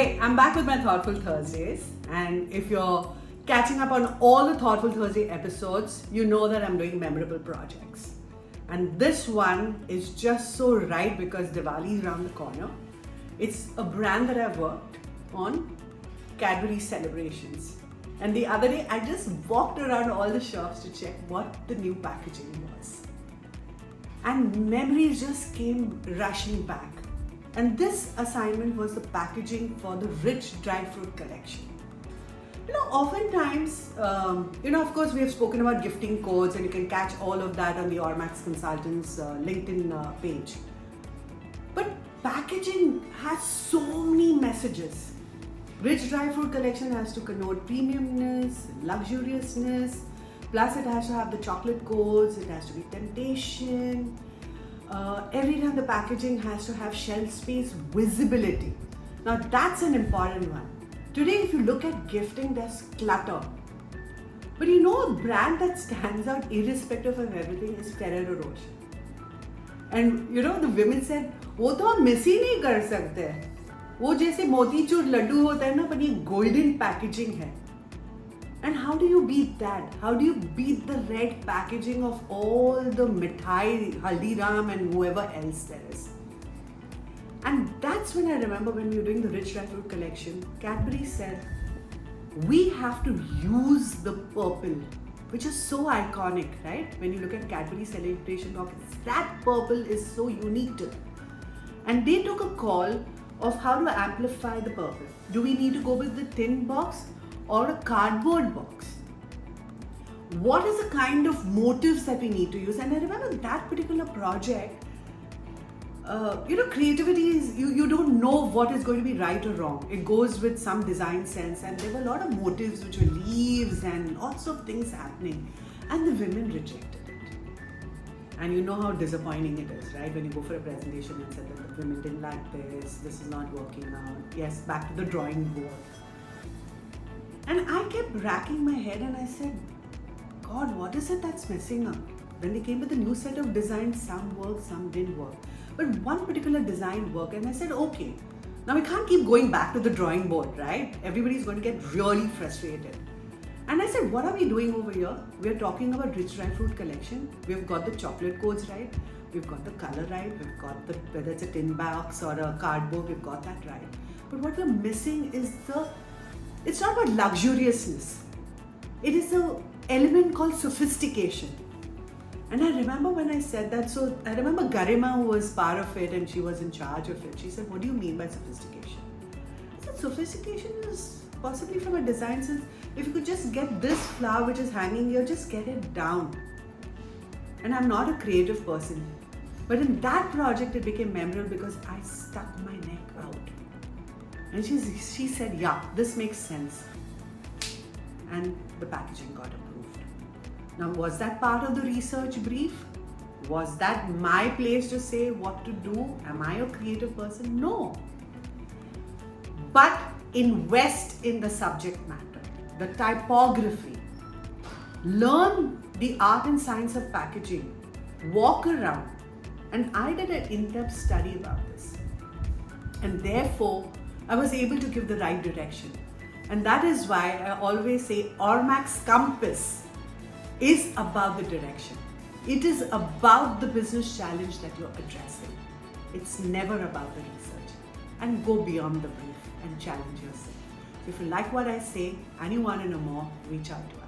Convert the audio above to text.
Hey, I'm back with my Thoughtful Thursdays, and if you're catching up on all the Thoughtful Thursday episodes, you know that I'm doing memorable projects. And this one is just so right because Diwali is around the corner. It's a brand that I've worked on, Cadbury celebrations. And the other day, I just walked around all the shops to check what the new packaging was. And memories just came rushing back. And this assignment was the packaging for the rich dry fruit collection. Oftentimes, of course, we have spoken about gifting codes, and you can catch all of that on the Ormax Consultants LinkedIn page. But packaging has so many messages. Rich dry fruit collection has to connote premiumness, luxuriousness, plus it has to have the chocolate codes, it has to be temptation. Every time the packaging has to have shelf space visibility. Now that's an important one. Today, if you look at gifting, there's clutter. But a brand that stands out irrespective of everything is Ferrero Rocher. And the women said, वो तो हम miss ही नहीं कर सकते. वो जैसे मोतीचूर लड्डू होता है ना, पर ये golden packaging है. And how do you beat that? How do you beat the red packaging of all the mithai, Haldiram and whoever else there is? And that's when I remember when we were doing the rich dry fruit collection, Cadbury said, we have to use the purple, which is so iconic, right? When you look at Cadbury celebration coffees, that purple is so unique to them. And they took a call of how to amplify the purple. Do we need to go with the tin box or a cardboard box? What is the kind of motifs that we need to use? And I remember that particular project, creativity is, you don't know what is going to be right or wrong. It goes with some design sense, and there were a lot of motives which were leaves and lots of things happening, and the women rejected it. And you know how disappointing it is, right? When you go for a presentation and say that the women didn't like this is not working out. Yes, back to the drawing board. And I kept racking my head and I said, God, what is it that's messing up? When they came with a new set of designs, some worked, some didn't work. But one particular design worked, and I said, okay, now we can't keep going back to the drawing board, right? Everybody's going to get really frustrated. And I said, what are we doing over here? We're talking about rich dry fruit collection. We've got the chocolate codes right. We've got the color right. We've got whether it's a tin box or a cardboard, we've got that right. But what we're missing is it's not about luxuriousness. It is an element called sophistication. And I remember when I said that, so I remember Garima, who was part of it and she was in charge of it, she said, what do you mean by sophistication? I said, sophistication is possibly from a design sense. If you could just get this flower which is hanging here, just get it down. And I'm not a creative person. But in that project, it became memorable because I stuck my neck out. And she said, yeah, this makes sense. And the packaging got approved. Now, was that part of the research brief? Was that my place to say what to do? Am I a creative person? No. But invest in the subject matter, the typography. Learn the art and science of packaging. Walk around. And I did an in-depth study about this. And therefore, I was able to give the right direction. And that is why I always say Ormax compass is about the direction. It is about the business challenge that you're addressing. It's never about the research. And go beyond the brief and challenge yourself. So if you like what I say and you want to know more, reach out to me.